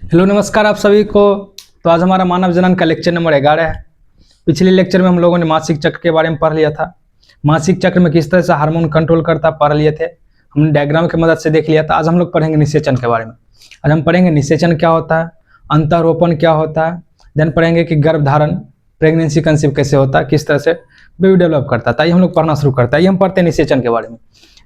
Hello नमस्कार आप सभी को। तो आज हमारा मानव जनन का लेक्चर नंबर 11 है। पिछले लेक्चर में हम लोगों ने मासिक चक्र के बारे में पढ़ लिया था। मासिक चक्र में किस तरह से हार्मोन कंट्रोल करता पढ़ लिए थे, हमने डायग्राम की मदद से देख लिया था। आज हम लोग पढ़ेंगे निषेचन के बारे में। आज हम पढ़ेंगे निषेचन क्या होता है, अंतरोपण क्या होता है, देन पढ़ेंगे कि गर्भधारण प्रेगनेंसी कंसीव कैसे होता है, किस तरह से बेबी डेवलप करता है। ताइए हम लोग पढ़ना शुरू करते हैं। ये हम पढ़ते हैं निषेचन के बारे में।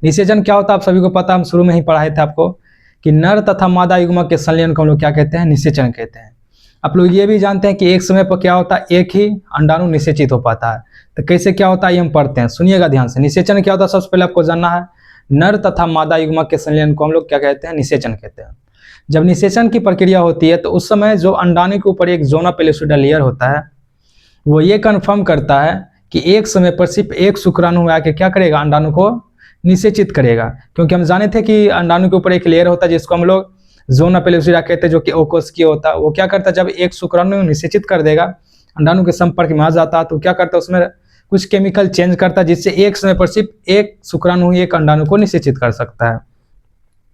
निषेचन क्या होता है आप सभी को पता, हम शुरू में ही पढ़ाए थे आपको कि नर तथा मादा युग्मक के संलयन को हम लोग क्या कहते हैं, निषेचन कहते हैं। आप लोग ये भी जानते हैं कि एक समय पर क्या होता है, एक ही अंडाणु निषेचित हो पाता है। तो कैसे क्या होता है ये हम पढ़ते हैं, सुनिएगा ध्यान से। निषेचन क्या होता है सबसे पहले आपको जानना है। नर तथा मादा युग्मक के संलयन को हम लोग क्या कहते हैं, निषेचन कहते हैं। जब निषेचन की प्रक्रिया होती है तो उस समय जो अंडाणु के ऊपर एक जोना पेलोसिडा लेयर होता है वो ये कन्फर्म करता है कि एक समय पर सिर्फ एक शुक्राणु आके क्या करेगा, अंडाणु को निषेचित करेगा। क्योंकि हम जाने थे कि अंडाणु के ऊपर एक लेयर होता है जिसको हम लोग जोना पेलोसिडा कहते हैं, जो कि ओकोस्कीय होता है। वो क्या करता है, जब एक शुक्राणु निषेचित कर देगा, अंडाणु के संपर्क में आ जाता है, तो क्या करता है उसमें कुछ केमिकल चेंज करता है जिससे एक समय पर सिर्फ एक शुक्राणु ही एक अंडाणु को निषेचित कर सकता है।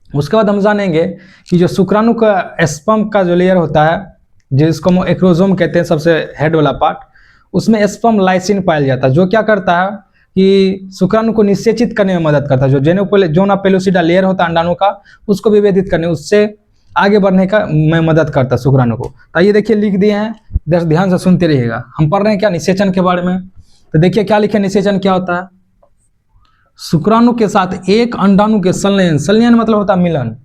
उसके बाद हम जानेंगे कि जो शुक्राणु का स्पर्म का जो लेयर होता है जिसको हम एक्रोसोम कहते हैं, सबसे हेड वाला पार्ट, उसमें स्पर्म लाइसिन पाया जाता है, जो क्या करता है कि शुक्राणु को निषेचित करने में मदद करता है। जो जोना पेलोसिडा लेयर होता है अंडाणु का, उसको विभेदित करने, उससे आगे बढ़ने का में मदद करता है शुक्राणु को। तो ये देखिए लिख दिए हैं, ध्यान से सुनते रहिएगा। हम पढ़ रहे हैं क्या, निषेचन के बारे में। तो देखिए क्या लिखे, निषेचन क्या होता है, शुक्राणु के साथ एक अंडाणु के संलयन, संलयन मतलब होता है मिलन,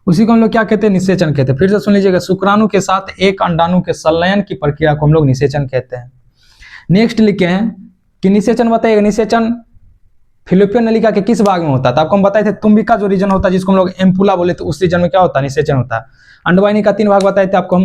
उसी को हम लोग क्या कहते हैं, निषेचन कहते हैं। फिर से सुन लीजिएगा, शुक्राणु के साथ एक अंडाणु के संलयन की प्रक्रिया को हम लोग निषेचन कहते हैं। नेक्स्ट लिखे हैं कि निषेचन बताइएगा, निषेचन फिलोपियन नलिका के किस भाग में होता है। तो आपको हम बताए थे तुम्बिका जो रीजन होता है जिसको हम लोग एम्पुला बोले, तो उस रीजन में क्या होता है, निषेचन होता है। अंडवाहिनी का 3 भाग बताए थे आपको हम।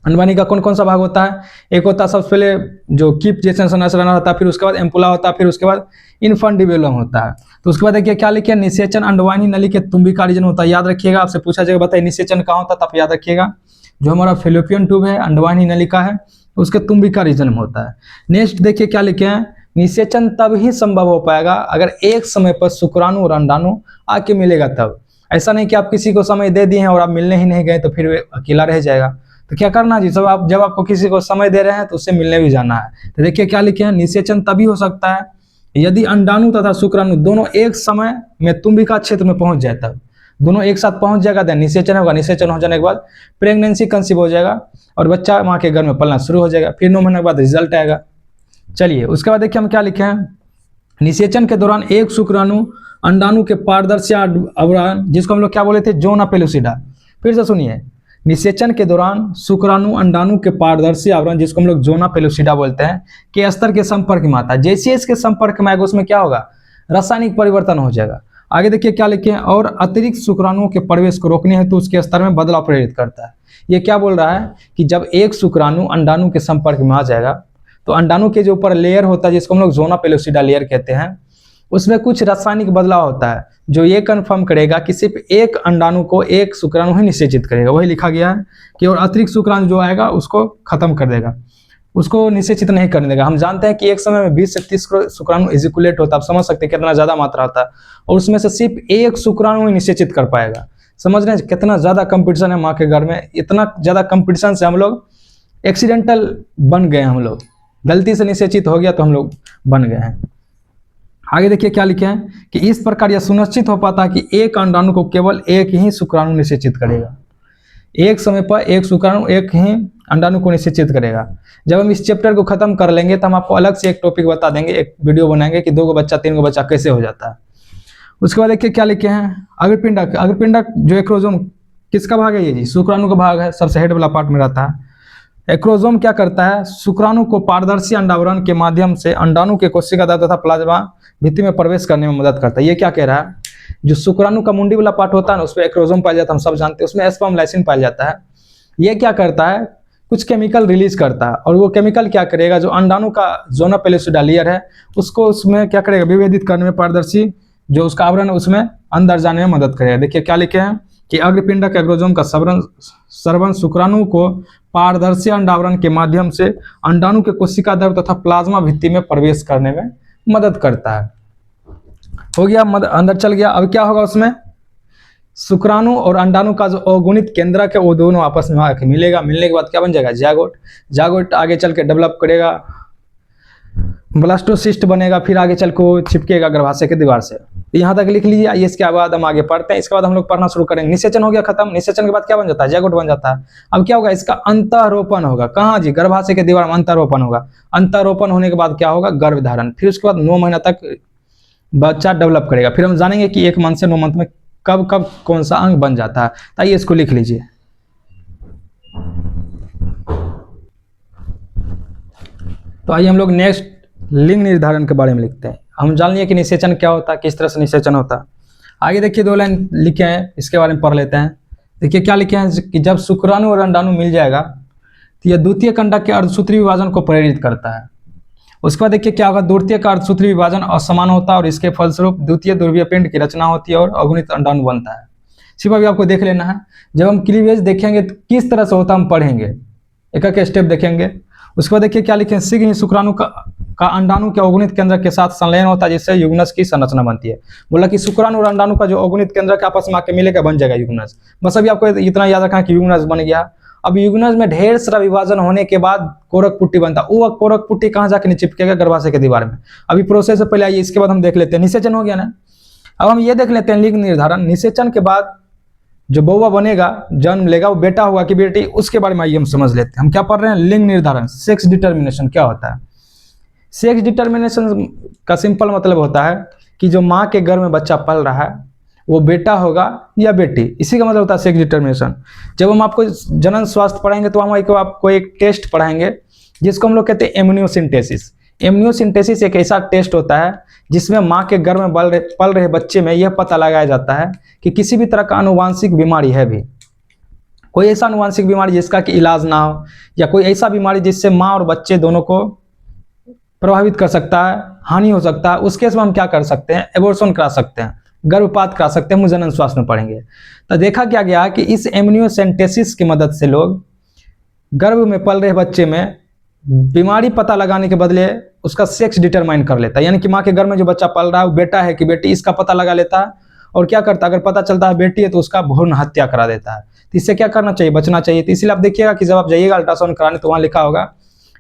अंडवाहिनी का कौन कौन सा भाग होता है, एक होता है सबसे पहले जो कीप जैसे संरचना होता है, फिर उसके बाद एम्पुला होता है, फिर उसके बाद इन्फंडिबुलम होता है। तो उसके बाद देखिए क्या लिखे, निषेचन अंडवाहिनी नली के तुम्बिका रीजन होता है। याद रखिएगा, आपसे पूछा जाएगा बताइए निषेचन कहाँ होता है, तब याद रखिएगा जो हमारा फिलोपियन ट्यूब है, अंडवाहिनी नलिका है, उसके तुम्बिका रीजन में होता है। नेक्स्ट देखिए क्या लिखे हैं, निषेचन तब ही संभव हो पाएगा अगर एक समय पर शुक्राणु और अंडाणु आके मिलेगा तब। ऐसा नहीं कि आप किसी को समय दे दिए हैं और आप मिलने ही नहीं गए तो फिर अकेला रह जाएगा। तो क्या करना जी, सब आप जब आपको किसी को समय दे रहे हैं तो उससे मिलने भी जाना है। तो देखिए क्या लिखे हैं, निषेचन तभी हो सकता है यदि अंडाणु तथा शुक्राणु दोनों एक समय में तुम्बिका क्षेत्र में पहुंच जाए। तब दोनों एक साथ पहुंच जाएगा तो निषेचन होगा। निषेचन हो जाने के बाद प्रेगनेंसी कंसीव हो जाएगा और बच्चा माँ के घर में पलना शुरू हो जाएगा। फिर 9 महीने के बाद रिजल्ट आएगा। चलिए उसके बाद देखिए हम क्या लिखे हैं, निषेचन के दौरान एक शुक्राणु अंडाणु के पारदर्शी आवरण, जिसको हम लोग क्या बोले थे, जोना पेलोसिडा। फिर से सुनिए, निषेचन के दौरान शुक्राणु अंडाणु के पारदर्शी आवरण, जिसको हम लोग जोना पेलोसिडा बोलते हैं, के स्तर के संपर्क में आता है। जैसे इसके संपर्क में आएगा उसमें क्या होगा, रासायनिक परिवर्तन हो जाएगा। आगे देखिए क्या लिखे हैं, और अतिरिक्त शुक्राणुओं के प्रवेश को रोकने हेतु उसके स्तर में बदलाव प्रेरित करता है। ये क्या बोल रहा है कि जब एक शुक्राणु अंडाणु के संपर्क में आ जाएगा तो अंडाणु के जो ऊपर लेयर होता है जिसको हम लोग जोना पेलोसिडा लेयर कहते हैं, उसमें कुछ रासायनिक बदलाव होता है जो ये कन्फर्म करेगा कि सिर्फ एक अंडाणु को एक शुक्राणु ही निषेचित करेगा। वही लिखा गया है कि और अतिरिक्त शुक्राणु जो आएगा उसको खत्म कर देगा, उसको निषेचित नहीं करने देगा। हम जानते हैं कि एक समय में 20 से 30 शुक्राणु इजिकुलेट होता है। आप समझ सकते हैं कितना ज्यादा मात्रा होता है, और उसमें से सिर्फ एक शुक्राणु ही निषेचित कर पाएगा। समझ रहे हैं कितना ज्यादा कंपटीशन है माँ के घर में। इतना ज्यादा कंपटीशन से हम लोग एक्सीडेंटल बन गए, हम लोग गलती से निषेचित हो गया तो हम लोग बन गए हैं। आगे देखिए क्या लिखे हैं कि इस प्रकार यह सुनिश्चित हो पाता है कि एक अंडाणु को केवल एक ही शुक्राणु निषेचित करेगा। एक समय पर एक शुक्राणु एक ही अंडाणु को निषेचित करेगा। जब हम इस चैप्टर को खत्म कर लेंगे तो हम आपको अलग से एक टॉपिक बता देंगे, एक वीडियो बनाएंगे कि 2 बच्चा 3 बच्चा कैसे हो जाता है। उसके बाद देखिए क्या लिखे हैं, अग्रपिंडक। अग्रपिंडक जो एक्रोसोम किसका भाग है, ये जी शुक्राणु का भाग है, सबसे हेड वाला पार्ट में रहता है। एक्रोसोम क्या करता है, शुक्राणु को पारदर्शी अंडावरण के माध्यम से अंडाणु के कोशिका तथा प्लाज्मा भित्ति में प्रवेश करने में मदद करता है। ये क्या कह रहा है, जो शुक्राणु का मुंडी वाला पार्ट होता है ना, उसमें एक्रोसोम पाया जाता है, हम सब जानते हैं, उसमें स्पर्म लाइसिन पाया जाता है। ये क्या करता है, कुछ केमिकल रिलीज करता है, और वो केमिकल क्या करेगा, जो अंडाणु का जोना पेलोसिडा लेयर है उसको उसमें क्या करेगा, विभेदित करने में, पारदर्शी जो उसका आवरण है उसमें अंदर जाने में मदद करेगा। देखिए क्या लिखे हैं कि अग्रपिंडक एक्रोसोम का स्रवण शुक्राणु को पारदर्शी अंडावरण के माध्यम से अंडाणु के कोशिका द्रव्य तथा प्लाज्मा भित्ति में प्रवेश करने में मदद करता है। हो गया, अंदर चल गया। अब क्या होगा उसमें शुक्राणु और अंडाणु का जो अगुणित केंद्रक है वो दोनों आपस में आके मिलेगा, मिलने के बाद क्या बन जाएगा, जायगोट। जायगोट आगे चल के डेवलप करेगा, ब्लास्टोसिस्ट बनेगा, फिर आगे चल के वो चिपकेगा गर्भाशय के दीवार से। यहाँ तक लिख लीजिए। इसके बाद हम आगे पढ़ते हैं। इसके बाद हम लोग पढ़ना शुरू करेंगे। निषेचन हो गया खत्म। निषेचन के बाद क्या बन जाता है, जायगोट बन जाता है। अब क्या होगा, इसका अंतरोपण होगा। कहाँ जी, गर्भाशय के दीवार में अंतरोपण होगा। अंतरोपण होने के बाद क्या होगा, गर्भधारण। फिर उसके बाद 9 महीना तक बच्चा डेवलप करेगा। फिर हम जानेंगे कि 1 मंथ से 9 मंथ में कब कब कौन सा अंग बन जाता है। आइए इसको लिख लीजिए। तो आइए हम लोग नेक्स्ट लिंग निर्धारण के बारे में लिखते हैं। हम जान लिए कि निषेचन क्या होता है, किस तरह से निषेचन होता है। आगे देखिए 2 लाइन लिखे हैं, इसके बारे में पढ़ लेते हैं। देखिए क्या लिखे हैं कि जब शुक्राणु और अंडाणु मिल जाएगा तो यह द्वितीय कंडक के अर्धसूत्री विभाजन को प्रेरित करता है। उसके बाद देखिए क्या होगा, द्वितीय का अर्धसूत्री विभाजन असमान होता है और इसके फलस्वरूप द्वितीय ध्रुवीय पिंड की रचना होती है और अगुणित अंडाणु बनता है। सिर्फ अभी आपको देख लेना है। जब हम क्लीवेज देखेंगे तो किस तरह से होता है हम पढ़ेंगे, एक एक स्टेप देखेंगे। उसके बाद देखिए क्या लिखे, शीघ्र ही शुक्राणु का अंडाणु के अगुणित केंद्र के साथ संलयन होता है जिससे युग्नज की संरचना बनती है। बोला कि शुक्राणु और अंडाणु का जो अगुणित केंद्र के आपस में आके मिलेगा बन जाएगा युग्नज। बस अभी आपको इतना याद रखना कि युग्नज बन गया। अब युग्नज में ढेर सारा विभाजन होने के बाद कोरक पुट्टी बनता है। वो कोरक पुट्टी कहाँ जाके चिपकेगा, गर्भाशय के दीवार में। अभी प्रोसेस से पहले आइए इसके बाद हम देख लेते हैं। निषेचन हो गया ना। अब हम ये देख लेते हैं लिंग निर्धारण। निषेचन के बाद जो बौआ बनेगा, जन्म लेगा, वो बेटा होगा कि बेटी, उसके बारे में आइए हम समझ लेते हैं। हम क्या पढ़ रहे हैं, लिंग निर्धारण, सेक्स डिटर्मिनेशन क्या होता है। सेक्स डिटर्मिनेशन का सिंपल मतलब होता है कि जो माँ के गर्भ में बच्चा पल रहा है वो बेटा होगा या बेटी, इसी का मतलब होता है सेक्स डिटर्मिनेशन। जब हम आपको जनन स्वास्थ्य पढ़ाएंगे तो हम आपको एक टेस्ट पढ़ाएंगे जिसको हम लोग कहते हैं एमनियोसिंथेसिस। एमनियोसिंथेसिस एक ऐसा टेस्ट होता है जिसमें माँ के गर्भ में पल रहे बच्चे में यह पता लगाया जाता है कि किसी भी तरह का आनुवांशिक बीमारी है भी, कोई ऐसा आनुवांशिक बीमारी जिसका कि इलाज ना हो, या कोई ऐसा बीमारी जिससे माँ और बच्चे दोनों को प्रभावित कर सकता है, हानि हो सकता है। उस केस में हम क्या कर सकते हैं, एबॉर्शन करा सकते हैं, गर्भपात करा सकते हैं। हम जनन स्वास्थ्य में पढ़ेंगे। तो देखा क्या गया कि इस एमनियोसेंटेसिस की मदद से लोग गर्भ में पल रहे बच्चे में बीमारी पता लगाने के बदले उसका सेक्स डिटरमाइन कर लेता है। यानी कि माँ के गर्भ में जो बच्चा पल रहा है वो बेटा है कि बेटी, इसका पता लगा लेता है। और क्या करता है, अगर पता चलता है बेटी है तो उसका भ्रूण हत्या करा देता है। तो इससे क्या करना चाहिए, बचना चाहिए। तो इसलिए आप देखिएगा कि जब आप जाइएगा अल्ट्रासाउंड कराने तो वहाँ लिखा होगा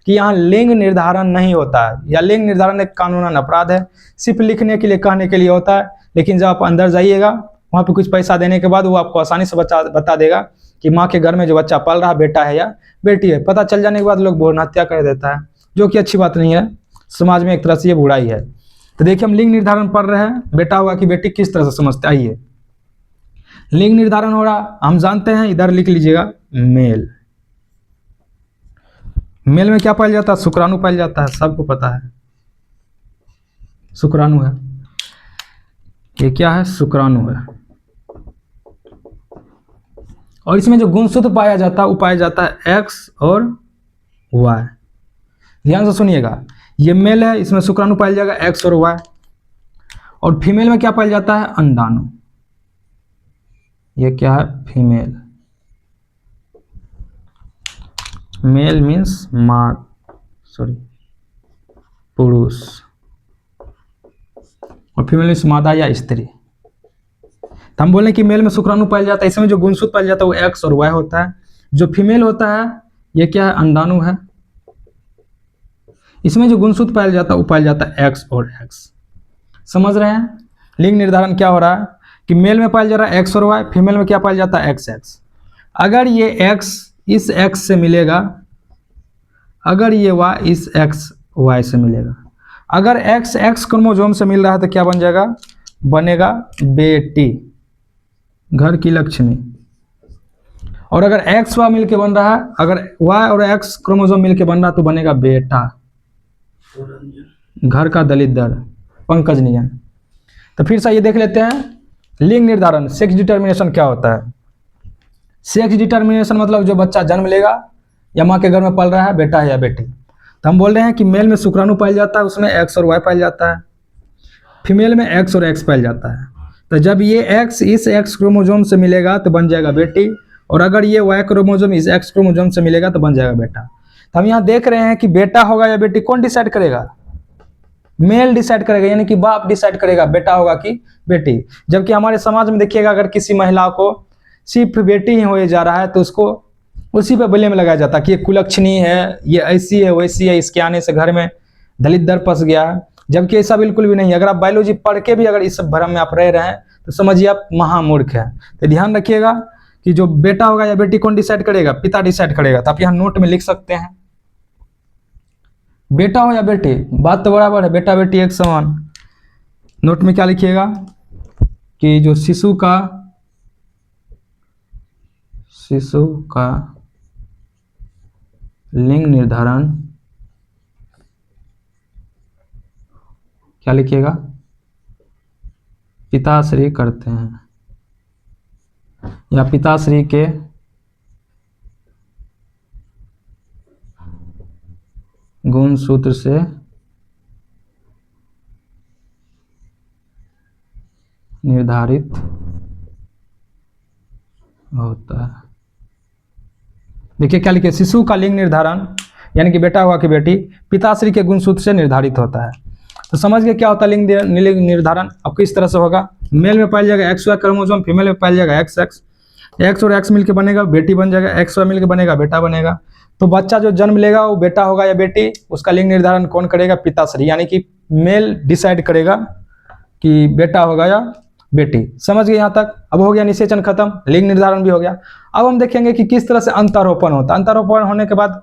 कि यहाँ लिंग निर्धारण नहीं होता है, या लिंग निर्धारण एक कानूनन अपराध है। सिर्फ लिखने के लिए, कहने के लिए होता है। लेकिन जब आप अंदर जाइएगा वहाँ पे कुछ पैसा देने के बाद वो आपको आसानी से बता देगा कि माँ के घर में जो बच्चा पल रहा है बेटा है या बेटी है। पता चल जाने के बाद लोग भ्रूण हत्या कर देता है, जो कि अच्छी बात नहीं है। समाज में एक तरह से ये बुराई है। तो देखिए हम लिंग निर्धारण पढ़ रहे हैं, बेटा होगा कि बेटी, किस तरह से समझते। आइए लिंग निर्धारण हो रहा, हम जानते हैं, इधर लिख लीजिएगा मेल। मेल में क्या पाया जाता है, शुक्राणु पाया जाता है, सबको पता है शुक्राणु है। ये क्या है, शुक्राणु है। और इसमें जो गुणसूत्र पाया जाता है वो पाया जाता है एक्स और वाई। ध्यान से सुनिएगा, ये मेल है, इसमें शुक्राणु पाया जाएगा एक्स और वाई। और फीमेल में क्या पाया जाता है, अंडाणु। ये क्या है, फीमेल। मेल मीन्स पुरुष, और फीमेल मीन्स मादा या स्त्री। तो हम बोले कि मेल में शुक्राणु पाया जाता है, इसमें जो गुणसूत्र पाया जाता है वो एक्स और वाई होता है। जो फीमेल होता है ये क्या है, अंडाणु है। इसमें जो गुणसूत्र पाया जाता है वो पाया जाता है एक्स और एक्स। समझ रहे हैं लिंग निर्धारण क्या हो रहा है कि मेल में पाया जा रहा है एक्स और वाई, फीमेल में क्या पाया जाता है एक्स एक्स। अगर ये एक्स इस एक्स से मिलेगा, अगर ये वाई इस एक्स वाई से मिलेगा, अगर एक्स एक्स क्रोमोसोम से मिल रहा है तो क्या बन जाएगा, बनेगा बेटी, घर की लक्ष्मी। और अगर एक्स वाई मिलके बन रहा है, अगर वाई और एक्स क्रोमोसोम मिलके बन रहा है तो बनेगा बेटा, घर का दलिद्र, पंकज नियन। तो फिर से ये देख लेते हैं लिंग निर्धारण, सेक्स डिटर्मिनेशन क्या होता है। सेक्स डिटर्मिनेशन मतलब जो बच्चा जन्म लेगा या माँ के घर में पल रहा है, बेटा है या बेटी। तो हम बोल रहे हैं कि मेल में शुक्राणु पाया जाता है, उसमें एक्स और वाई पाया जाता है। फीमेल में एक्स और एक्स पाया जाता है। तो जब ये एक्स इस एक्स क्रोमोसोम से मिलेगा तो बन जाएगा बेटी, और अगर ये वाई क्रोमोसोम इस एक्स क्रोमोसोम से मिलेगा तो बन जाएगा बेटा। तो हम यहाँ देख रहे हैं कि बेटा होगा या बेटी, कौन डिसाइड करेगा, मेल डिसाइड करेगा, यानी कि बाप डिसाइड करेगा बेटा होगा कि बेटी। जबकि हमारे समाज में देखिएगा, अगर किसी महिला को सिर्फ बेटी ही होए जा रहा है तो उसको उसी पे ब्लेम लगाया जाता है कि ये कुलक्षणी है, ये ऐसी है वैसी है, इसके आने से घर में दलित दर पस गया है। जबकि ऐसा बिल्कुल भी नहीं है। अगर आप बायोलॉजी पढ़ के भी अगर इस सब भ्रम में आप रह रहे हैं तो समझिए आप महामूर्ख हैं। तो ध्यान रखिएगा कि जो बेटा होगा या बेटी कौन डिसाइड करेगा, पिता डिसाइड करेगा। तो आप यहाँ नोट में लिख सकते हैं, बेटा हो या बेटी, बात तो बराबर है, बेटा बेटी एक समान। नोट में क्या लिखिएगा कि जो शिशु का लिंग निर्धारण, क्या लिखिएगा, पिताश्री करते हैं या पिताश्री के गुणसूत्र से निर्धारित होता है। देखिए क्या लिखे, शिशु का लिंग निर्धारण यानी कि बेटा हुआ कि बेटी पिताश्री के गुणसूत्र से निर्धारित होता है। तो समझ गए क्या होता है लिंग निर्धारण। अब किस तरह से होगा, मेल में पाया जाएगा XY क्रोमोसोम, फीमेल में पाया जाएगा XX, X और X मिलकर बनेगा बेटी बन जाएगा, XY मिलकर बनेगा बेटा बनेगा। तो बच्चा जो जन्म लेगा वो बेटा होगा या बेटी, उसका लिंग निर्धारण कौन करेगा, पिताश्री, यानी कि मेल डिसाइड करेगा कि बेटा होगा या बेटी। समझ गए यहाँ तक। अब हो गया निषेचन खत्म, लिंग निर्धारण भी हो गया। अब हम देखेंगे कि किस तरह से अंतरोपण होता है। अंतरोपण होने के बाद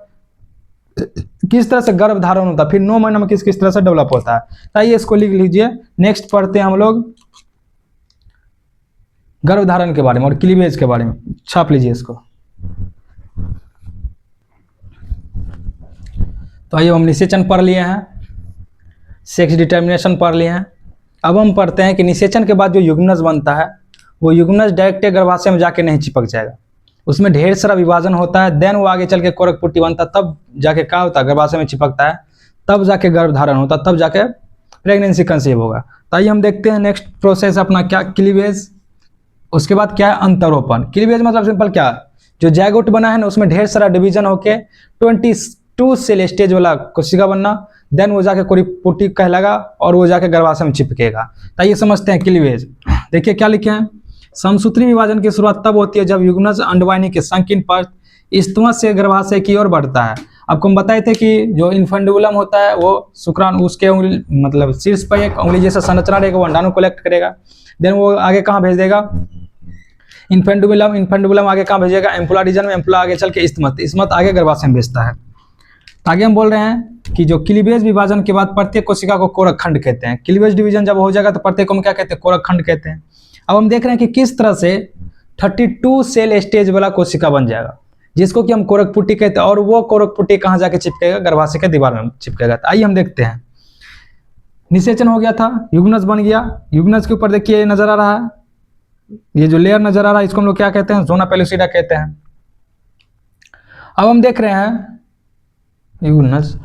किस तरह से गर्भ धारण होता है, फिर 9 महीने में किस किस तरह से डेवलप होता है। तो आइए इसको लिख लीजिए। नेक्स्ट पढ़ते हैं हम लोग गर्भ धारण के बारे में और क्लीवेज के बारे में। छाप लीजिए इसको। तो आइए हम निषेचन पढ़ लिए हैं, सेक्स डिटर्मिनेशन पढ़ लिए हैं। अब हम पढ़ते हैं कि निषेचन के बाद जो युग्मनज बनता है वो युग्मनज डायरेक्ट गर्भाशय में जाके नहीं चिपक जाएगा, उसमें ढेर सारा विभाजन होता है। देन वो आगे चल के कोरक पुट्टी बनता है, तब जाके क्या होता है, गर्भाशय में चिपकता है, तब जाके गर्भ धारण होता है, तब जाके प्रेगनेंसी कंसीव होगा। तो आइए हम देखते हैं नेक्स्ट प्रोसेस अपना क्या, क्लीवेज। उसके बाद क्या है, अंतरोपण। क्लीवेज मतलब सिंपल क्या, जो जैगोट बना है ना उसमें ढेर सारा डिवीजन होके 22 सेल स्टेज वाला कोशिका बनना, देन वो जाके कोरी पुट्टी कहलाएगा और वो जाके गर्भाशय में चिपकेगा। तो ये समझते हैं क्लीवेज। देखिए क्या लिखे हैं, समसूत्री विभाजन की शुरुआत तब होती है जब युग्मनज अंडवाहिनी के संकीर्ण परत स्तवक से गर्भाशय की ओर बढ़ता है। आपको हम बताए थे कि जो इन्फेंडुलम होता है वो शुक्राणु, उसके उंगली मतलब शीर्ष पर एक उंगली जैसा संरचना रहेगा, वो अंडाणु कलेक्ट करेगा। देन वो आगे कहाँ भेज देगा, इन्फेंडुलम आगे कहाँ भेजेगा, एम्पुला रीजन में, एम्पुला आगे चल के इस्मत आगे गर्भाशय में भेजता है। आगे हम बोल रहे हैं कि जो क्लीवेज विभाजन के बाद प्रत्येक कोशिका को कोरक खंड कहते हैं। क्लीवेज डिवीजन जब हो जाएगा तो प्रत्येक को हम क्या कहते हैं, कोरक खंड कहते हैं। अब हम देख रहे हैं कि किस तरह से 32 सेल स्टेज वाला कोशिका बन जाएगा, जिसको कि हम कोरक पुट्टी कहते हैं। और वो कोरक पुट्टी कहाँ जाके चिपकेगा, गर्भाशय के दीवार में चिपकेगा। तो आइए हम देखते हैं। निषेचन हो गया था, युग्मनज बन गया। युग्मनज के ऊपर देखिए नजर आ रहा है, ये जो लेयर नजर आ रहा है इसको हम लोग क्या कहते हैं, जोना पेलुसिडा कहते हैं। अब हम देख रहे हैं युग्मनज।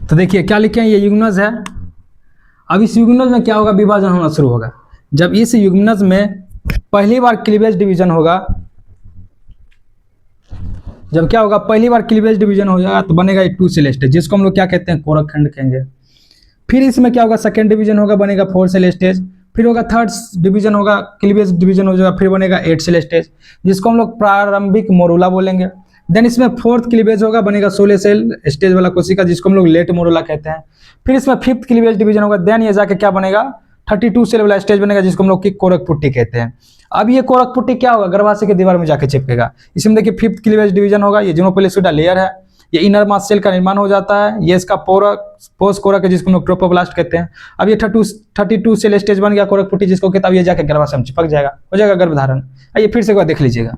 तो देखिए क्या लिखे हैं, ये युग्मनज है। अब इस युग्मनज में क्या होगा, विभाजन होना शुरू होगा। जब इस युग्मनज में पहली बार क्लीवेज डिवीजन होगा, जब क्या होगा, पहली बार क्लीवेज डिवीजन हो जाएगा तो बनेगा एक 2 सेल स्टेज, जिसको हम लोग क्या कहते हैं, कोरक खंड कहेंगे। फिर इसमें क्या होगा, सेकेंड डिवीजन होगा, बनेगा 4 सेल स्टेज। फिर होगा थर्ड डिवीजन होगा, क्लीवेज डिवीजन हो जाएगा, फिर बनेगा 8 सेल स्टेज, जिसको हम लोग प्रारंभिक मोरुला बोलेंगे। देन इसमें 4th क्लीवेज होगा, बनेगा 16 सेल स्टेज वाला कोशिका, जिसको हम लोग लेट मोरुला कहते हैं। फिर इसमें 5th क्लीवेज डिवीजन होगा, देन ये जाके क्या बनेगा, 32 सेल वाला स्टेज बनेगा, जिसको हम लोग की कोरक पुट्टी कहते हैं। अब ये कोरक पुट्टी क्या होगा, गर्भाशय की दीवार में जाके चिपकेगा। इसमें देखिए 5th क्लीवेज डिवीजन होगा, ये जोना पेलुसिडा लेयर है, ये इनर मास सेल का निर्माण हो जाता है। ये इसका पोस्ट कोरक है, जिसको हम लोग ट्रोपोब्लास्ट कहते हैं। अब ये 32 सेल स्टेज बन गया कोरक पुट्टी, जिसको कहते हैं। अब ये जाके गर्भाशय में चिपक जाएगा, हो जाएगा गर्भधारण। आइए फिर से एक बार देख लीजिएगा।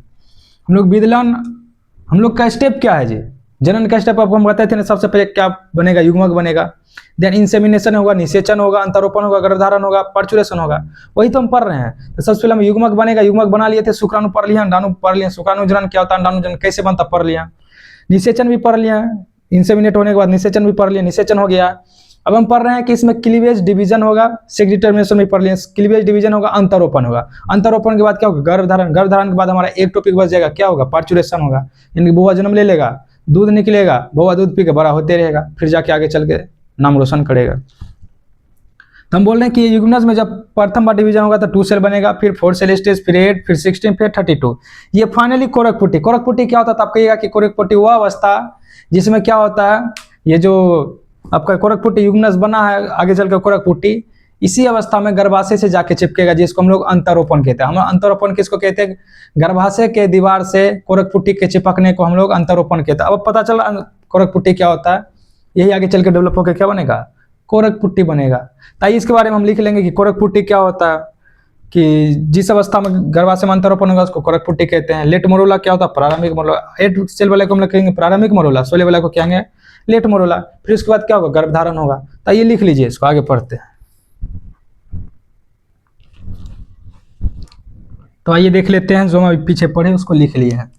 हम लोग विदलन, हम लोग का स्टेप क्या है जी, जनन का स्टेप आपको हम बताए थे ना, सबसे पहले क्या बनेगा, युग्मक बनेगा। देन इंसेमिनेशन होगा, निषेचन होगा, अंतरोपण होगा, गर्भधारण होगा, पर्चुलेशन होगा। वही तो हम पढ़ रहे हैं। तो सबसे पहले हम युग्मक बनेगा, युग्मक बना लिए थे, शुक्राणु पढ़ लिया, अंडाणु पढ़ लिया, शुक्राणु जनन क्या होता है, अंडाणु जनन कैसे बनता पढ़ लिया, निषेचन भी पढ़ लिया, इंसेमिनेट होने के बाद निषेचन भी पढ़ लिया, निषेचन हो गया। अब हम पढ़ रहे हैं कि इसमें क्लीवेज डिवीजन होगा, सेक्स डिटर्मिनेशन भी पढ़ लिया, क्लीवेज डिवीजन होगा, अंतरोपण होगा। अंतरोपण के बाद क्या होगा, गर्भधारण। गर्भधारण के बाद हमारा एक टॉपिक बच जाएगा, क्या होगा, पार्चुलेशन होगा, यानी बुआ जन्म ले लेगा। दूध निकलेगा, बउआ दूध पी के बड़ा होते रहेगा, फिर जाके आगे चल के नाम रोशन करेगा। तो हम बोल रहे हैं कि यूग्नस में जब प्रथम बार डिवीजन होगा तो 2 सेल बनेगा, फिर 4 सेल स्टेज, फिर 8, फिर 16, फिर 32। ये फाइनली कोरक पुट्टी। कोरक पुट्टी क्या होता है? तो आप कहिएगा कि कोरक पुट्टी वह अवस्था जिसमें क्या होता है, ये जो आपका कोरक पुट्टी यूग्नस बना है, आगे चल के कोरक पुट्टी इसी अवस्था में गर्भाशय से जाके चिपकेगा, जिसको हम लोग अंतरोपण कहते हैं। हम अंतरोपण किसको कहते हैं? गर्भाशय के दीवार से कोरक पुट्टी के चिपकने को हम लोग अंतरोपण कहते हैं। अब पता चला कोरक पुट्टी क्या होता है, यही आगे चल के डेवलप होकर क्या बनेगा? कोरक पुट्टी बनेगा। ताकि इसके बारे में हम लिख लेंगे कि कोरक पुट्टी क्या होता है, कि जिस अवस्था में गर्भाशय में अंतरोपण होगा उसको कोरक पुट्टी कहते हैं। लेट मोरोला क्या होता है? प्रारंभिक मोरोला। 8 सेल वाले को हम लोग कहेंगे प्रारंभिक मोरोला, 16 वाले को क्या कहेंगे? लेट मोरोला। फिर उसके बाद क्या होगा? गर्भधारण होगा। तो ये लिख लीजिए, इसको आगे पढ़ते हैं। तो आइए देख लेते हैं, जो हम पीछे पढ़े उसको लिख लिए हैं।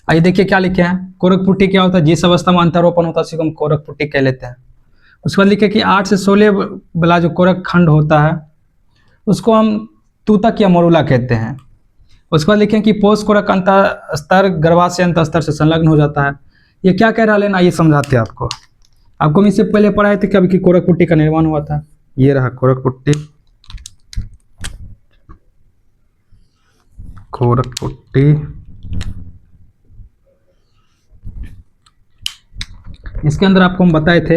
आइए देखिए क्या लिखे हैं। कोरक पुट्टी क्या होता है? जिस अवस्था में अंतरोपण होता है उसी को हम कोरक पुट्टी कह लेते हैं। उसके बाद लिखे कि 8 से 16 वाला जो कोरक खंड होता है उसको हम तूतक या मोरुला कहते हैं। उसके बाद लिखें कि पोष कोरक अंतस्तर गर्भाशय अंतस्तर से संलग्न हो जाता है। ये क्या कह रहा है लेना, ये समझाते हैं आपको। हम इससे पहले पढ़ाए थे कभी कि कोरक पुट्टी का निर्माण हुआ था। ये रहा कोरक पुट्टी। कोरक पुट्टी इसके अंदर आपको हम बताए थे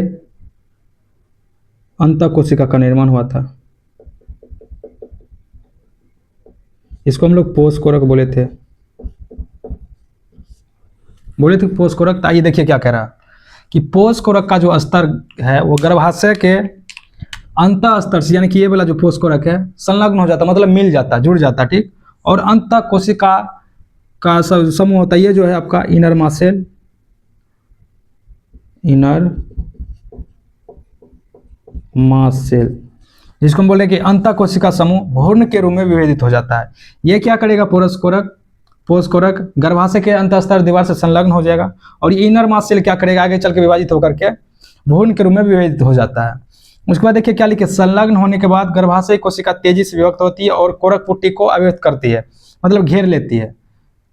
अंतःकोशिका का निर्माण हुआ था। इसको हम लोग पोष कोरक बोले थे पोष कोरक। आइए देखिए क्या कह रहा कि पोष कोरक का जो स्तर है वो गर्भाशय के अंतः स्तर से, यानी कि ये वाला जो पोष कोरक है संलग्न हो जाता, मतलब मिल जाता, जुड़ जाता, ठीक। और अंतःकोशिका का समूह होता है, ये जो है आपका इनर मासेल, जिसको हम बोले कि अंतःकोशिका समूह भ्रूण के रूप में विभेदित हो जाता है। ये क्या करेगा? पोष कोरक गर्भाशय के अंतःस्तर दीवार से संलग्न हो जाएगा और ये इनर मासेल क्या करेगा? आगे चल के विभाजित होकर के भ्रूण के रूप में विभेदित हो जाता है। उसके बाद देखिए क्या लिखे, संलग्न होने के बाद गर्भाशय कोशिका तेजी से विभक्त होती है और कोरक पुट्टी को आवृत करती है, मतलब घेर लेती है,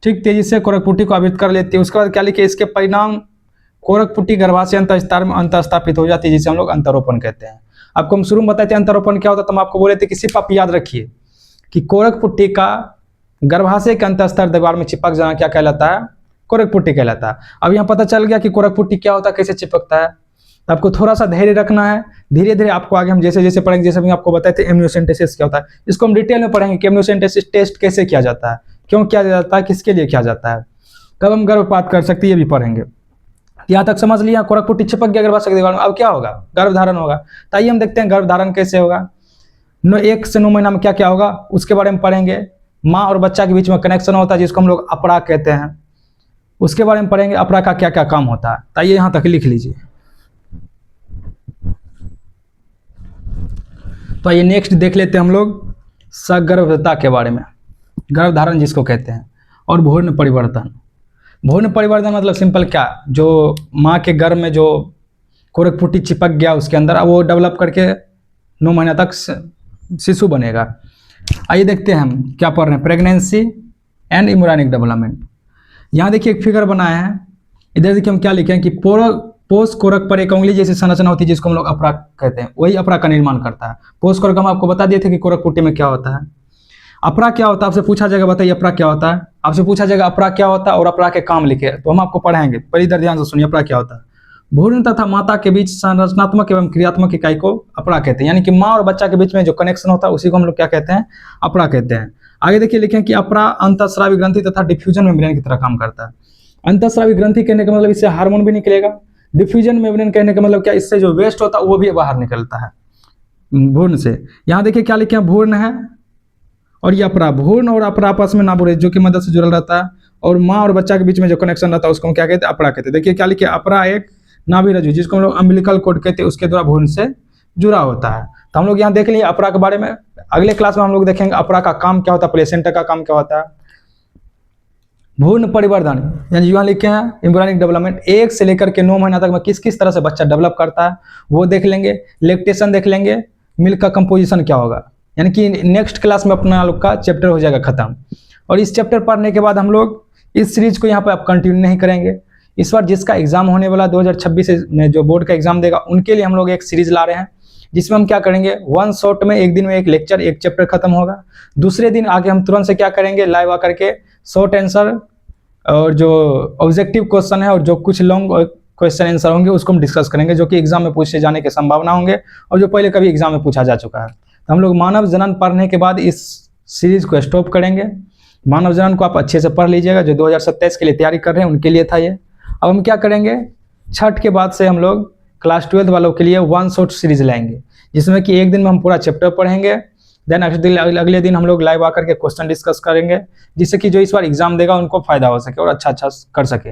ठीक, तेजी से कोरक पुट्टी को आवृत कर लेती है। उसके बाद क्या लिखे, इसके परिणाम कोरक पुट्टी गर्भाशय अंतःस्तर में अंतःस्थापित हो जाती है, जिसे हम लोग अंतरोपण कहते हैं। आपको हम शुरू में बताए थे अंतरोपण क्या होता है, तो हम आपको बोले थे कि सिर्फ आप याद रखिए कि कोरक पुट्टी का गर्भाशय के अंतःस्तर दीवार में चिपक जाना क्या कहलाता है? कोरक पुट्टी कहलाता है। अब यहाँ पता चल गया कि कोरक पुट्टी क्या होता है, कैसे चिपकता है। तो आपको थोड़ा सा धैर्य रखना है, धीरे धीरे आपको आगे हम जैसे जैसे पढ़ेंगे, जैसे भी आपको बताए थे एम्नियोसेंटेसिस क्या होता है, इसको हम डिटेल में पढ़ेंगे कि एम्नियोसेंटेसिस टेस्ट कैसे किया जाता है, क्यों किया जाता है, किसके लिए किया जाता है, कब हम गर्भपात कर सकते हैं, ये भी पढ़ेंगे। यहाँ तक समझ लिया, कोरक पुट्टी चिपक गया गर्भाशय के दीवार में, अब क्या होगा? गर्भधारण होगा। तो आइए हम देखते हैं गर्भधारण कैसे होगा। 1 से 9 महीना में क्या क्या होगा उसके बारे में पढ़ेंगे। माँ और बच्चा के बीच में कनेक्शन होता है जिसको हम लोग अपराग कहते हैं, उसके बारे में पढ़ेंगे। अपराग का क्या क्या काम होता है, तो आइए यहाँ तक लिख लीजिए। तो आइए नेक्स्ट देख लेते हैं हम लोग सगर्भता के बारे में, गर्भधारण जिसको कहते हैं, और भ्रूण परिवर्तन। भ्रूण परिवर्तन मतलब सिंपल क्या, जो माँ के गर्भ में जो कोरक पुट्टी चिपक गया उसके अंदर, अब वो डेवलप करके 9 महीना तक शिशु बनेगा। आइए देखते हैं हम क्या पढ़ रहे हैं, प्रेगनेंसी एंड इम्ब्रायनिक डेवलपमेंट। यहाँ देखिए एक फिगर बनाया है, इधर देखिए हम क्या लिखे हैं कि पोष कोरक पर एक उंगली जैसी संरचना होती है जिसको हम लोग अपराग कहते हैं, वही अपराग का निर्माण करता है। पोष कोरक हम आपको बता दिए थे कि कोरक पुट्टी में क्या होता है। अपराग क्या होता है, आपसे पूछा जाएगा, बताइए अपराग क्या होता है, आपसे पूछा जाएगा अपराग क्या होता है और अपराग के काम लिखे, तो हम आपको पढ़ाएंगे। पर इधर ध्यान से सुनिए, अपराग क्या होता है। भ्रूण तथा माता के बीच संरचनात्मक एवं क्रियात्मक इकाई को अपराग कहते हैं, यानी कि माँ और बच्चा के बीच में जो कनेक्शन होता है उसी को हम लोग क्या कहते हैं? अपराग कहते हैं। आगे देखिए लिखें कि अपरा अंतःस्रावी ग्रंथि तथा डिफ्यूजन मेम्ब्रेन की तरह काम करता है। अंतःस्रावी ग्रंथि कहने का मतलब इससे हार्मोन भी निकलेगा, डिफ्यूजन मेम्ब्रेन कहने का मतलब क्या, इससे जो वेस्ट होता है वो भी बाहर निकलता है भ्रूण से। यहाँ देखिए क्या लिखे हैं, भ्रूण है और ये अपरा, भ्रूण और अपरा आपस में नाभुर जो कि मदद से जुड़ल रहता है, और माँ और बच्चा के बीच में जो कनेक्शन रहता है उसको हम क्या कहते हैं? अपरा कहते हैं। देखिए क्या लिखे, अपरा एक नाभि रज्जु जिसको हम लोग अम्बिलिकल कोड कहते हैं, उसके द्वारा भ्रूण से जुड़ा होता है। तो हम लोग यहाँ देख लिए अपरा के बारे में। अगले क्लास में हम लोग देखेंगे अपरा का काम क्या होता है, प्लेसेंटा का काम क्या होता है। भ्रूण परिवर्धन यानी यहाँ लिखे हैं एम्ब्रियोनिक डेवलपमेंट, 1 से लेकर के 9 महीना तक में किस किस तरह से बच्चा डेवलप करता है वो देख लेंगे। लैक्टेशन देख लेंगे, मिल्क का कंपोजिशन क्या होगा, यानी कि नेक्स्ट क्लास में अपना लोग का चैप्टर हो जाएगा खत्म। और इस चैप्टर पढ़ने के बाद हम लोग इस सीरीज को यहाँ पर आप कंटिन्यू नहीं करेंगे, इस बार जिसका एग्जाम होने वाला 2026 में जो बोर्ड का एग्जाम देगा उनके लिए हम लोग एक सीरीज ला रहे हैं, जिसमें हम क्या करेंगे, वन शॉट में एक दिन में एक लेक्चर एक चैप्टर खत्म होगा। दूसरे दिन आगे हम तुरंत से क्या करेंगे, लाइव आकर के शॉर्ट आंसर और जो ऑब्जेक्टिव क्वेश्चन है और जो कुछ लॉन्ग क्वेश्चन आंसर होंगे उसको हम डिस्कस करेंगे, जो कि एग्जाम में पूछे जाने की संभावना होंगे और जो पहले कभी एग्जाम में पूछा जा चुका है। तो हम लोग मानव जनन पढ़ने के बाद इस सीरीज को स्टॉप करेंगे। मानव जनन को आप अच्छे से पढ़ लीजिएगा, जो 2027 के लिए तैयारी कर रहे हैं उनके लिए था ये। अब हम क्या करेंगे, छठ के बाद से हम लोग क्लास 12 वालों के लिए वन शॉट सीरीज लाएंगे, जिसमें कि एक दिन में हम पूरा चैप्टर पढ़ेंगे, देन अगले दिन हम लोग लाइव आकर के क्वेश्चन डिस्कस करेंगे, जिससे कि जो इस बार एग्जाम देगा उनको फायदा हो सके और अच्छा कर सके,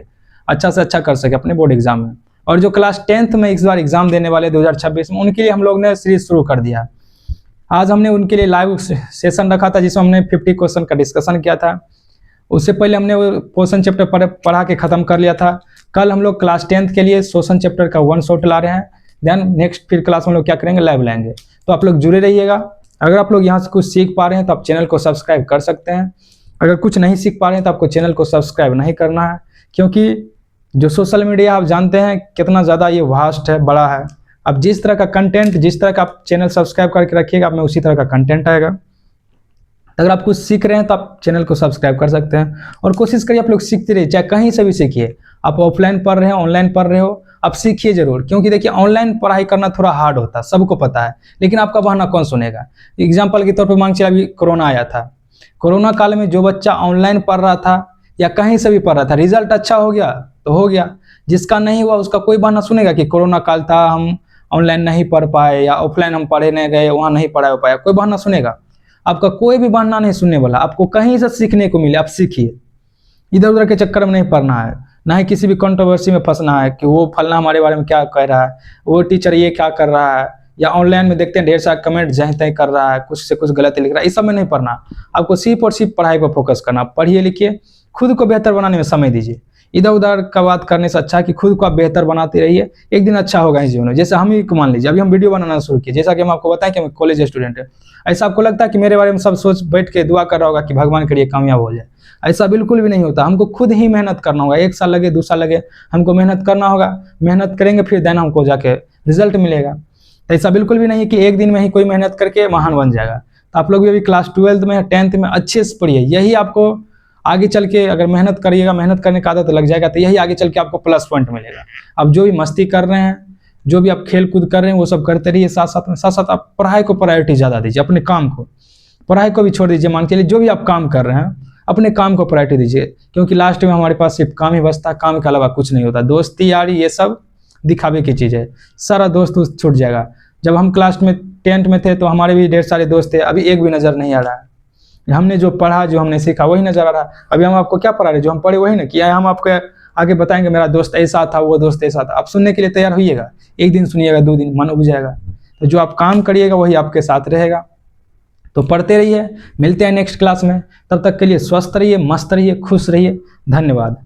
अच्छा से अच्छा कर सके अपने बोर्ड एग्जाम में। और जो क्लास 10th में इस बार एग्जाम देने वाले 2026 में, उनके लिए हम लोग ने सीरीज शुरू कर दिया। आज हमने उनके लिए लाइव सेशन रखा था, जिसमें हमने 50 क्वेश्चन का डिस्कशन किया था। उससे पहले हमने वो पोषण चैप्टर पढ़ा के खत्म कर लिया था। कल हम लोग क्लास 10th के लिए शोषण चैप्टर का वन शॉट ला रहे हैं, देन नेक्स्ट फिर क्लास में हम लोग क्या करेंगे, लाइव लाएंगे। तो आप लोग जुड़े रहिएगा। अगर आप लोग यहाँ से कुछ सीख पा रहे हैं तो आप चैनल को सब्सक्राइब कर सकते हैं। अगर कुछ नहीं सीख पा रहे हैं तो आपको चैनल को सब्सक्राइब नहीं करना है, क्योंकि जो सोशल मीडिया आप जानते हैं कितना ज़्यादा ये वास्ट है, बड़ा है। अब जिस तरह का कंटेंट, जिस तरह का आप चैनल सब्सक्राइब करके रखिएगा, आप में उसी तरह का कंटेंट आएगा। अगर आप कुछ सीख रहे हैं तो आप चैनल को सब्सक्राइब कर सकते हैं और कोशिश करिए आप लोग सीखते रहिए, चाहे कहीं से भी सीखिए। आप ऑफलाइन पढ़ रहे हैं, ऑनलाइन पढ़ रहे हो, आप सीखिए जरूर, क्योंकि देखिए ऑनलाइन पढ़ाई करना थोड़ा हार्ड होता है, सबको पता है, लेकिन आपका बहाना कौन सुनेगा। एग्जाम्पल के तौर पर मान चलिए अभी कोरोना आया था, कोरोना काल में जो बच्चा ऑनलाइन पढ़ रहा था या कहीं से भी पढ़ रहा था, रिजल्ट अच्छा हो गया तो हो गया, जिसका नहीं हुआ उसका कोई बहाना सुनेगा कि कोरोना काल था, हम ऑनलाइन नहीं पढ़ पाए, या ऑफलाइन हम पढ़े नहीं गए, वहाँ नहीं पढ़ा हो पाया, कोई बहाना सुनेगा? आपका कोई भी बहाना नहीं सुनने वाला। आपको कहीं से सीखने को मिले आप सीखिए, इधर उधर के चक्कर में नहीं पढ़ना है, ना ही किसी भी कंट्रोवर्सी में फंसना है कि वो फलना हमारे बारे में क्या कह रहा है, वो टीचर ये क्या कर रहा है, या ऑनलाइन में देखते हैं ढेर सारा कमेंट जहीं तहीं कर रहा है, कुछ से कुछ गलत लिख रहा है, इस सब में नहीं पढ़ना। आपको सिर्फ और सिर्फ पढ़ाई पर फोकस करना। पढ़िए लिखिए, खुद को बेहतर बनाने में समय दीजिए। इधर उधर का बात करने से अच्छा है कि खुद को आप बेहतर बनाते रहिए, एक दिन अच्छा होगा इस जीवन में। जैसे हम ही मान लीजिए अभी हम वीडियो बनाना शुरू किए, जैसा कि हम आपको बताएं कि हम कॉलेज स्टूडेंट है, ऐसा आपको लगता है कि मेरे बारे में सब सोच बैठ के दुआ कर रहा होगा कि भगवान करिए कामयाब हो जाए, ऐसा बिल्कुल भी नहीं होता। हमको खुद ही मेहनत करना होगा, 1 साल लगे 2 साल लगे, हमको मेहनत करना होगा। मेहनत करेंगे फिर देन हमको जाके रिजल्ट मिलेगा। तो ऐसा बिल्कुल भी नहीं है कि एक दिन में ही कोई मेहनत करके महान बन जाएगा। तो आप लोग भी अभी क्लास 12th में 10th में अच्छे से पढ़िए, यही आपको आगे चल के, अगर मेहनत करिएगा, मेहनत करने का आदत लग जाएगा तो यही आगे चल के आपको प्लस पॉइंट मिलेगा। अब जो भी मस्ती कर रहे हैं, जो भी आप खेल कूद कर रहे हैं, वो सब करते रहिए, साथ साथ आप पढ़ाई को प्रायोरिटी ज़्यादा दीजिए, अपने काम को, पढ़ाई को भी छोड़ दीजिए। मान के चलिए जो भी आप काम कर रहे हैं अपने काम को प्रायोरिटी दीजिए, क्योंकि लास्ट में हमारे पास सिर्फ काम ही बचता है, काम के अलावा कुछ नहीं होता। दोस्ती यारी ये सब दिखावे की चीज़ है, सारा दोस्त छूट जाएगा। जब हम क्लास में 10th में थे तो हमारे भी ढेर सारे दोस्त थे, अभी एक भी नज़र नहीं आ रहा है। हमने जो पढ़ा, जो हमने सीखा वही नजर आ रहा है। अभी हम आपको क्या पढ़ा रहे, जो हम पढ़े वही ना किया है। हम आपको आगे बताएंगे मेरा दोस्त ऐसा था, वो दोस्त ऐसा था, आप सुनने के लिए तैयार होइएगा। एक दिन सुनिएगा, 2 दिन मन उब जाएगा। तो जो आप काम करिएगा वही आपके साथ रहेगा। तो पढ़ते रहिए, मिलते हैं नेक्स्ट क्लास में। तब तक के लिए स्वस्थ रहिए, मस्त रहिए, खुश रहिए। धन्यवाद।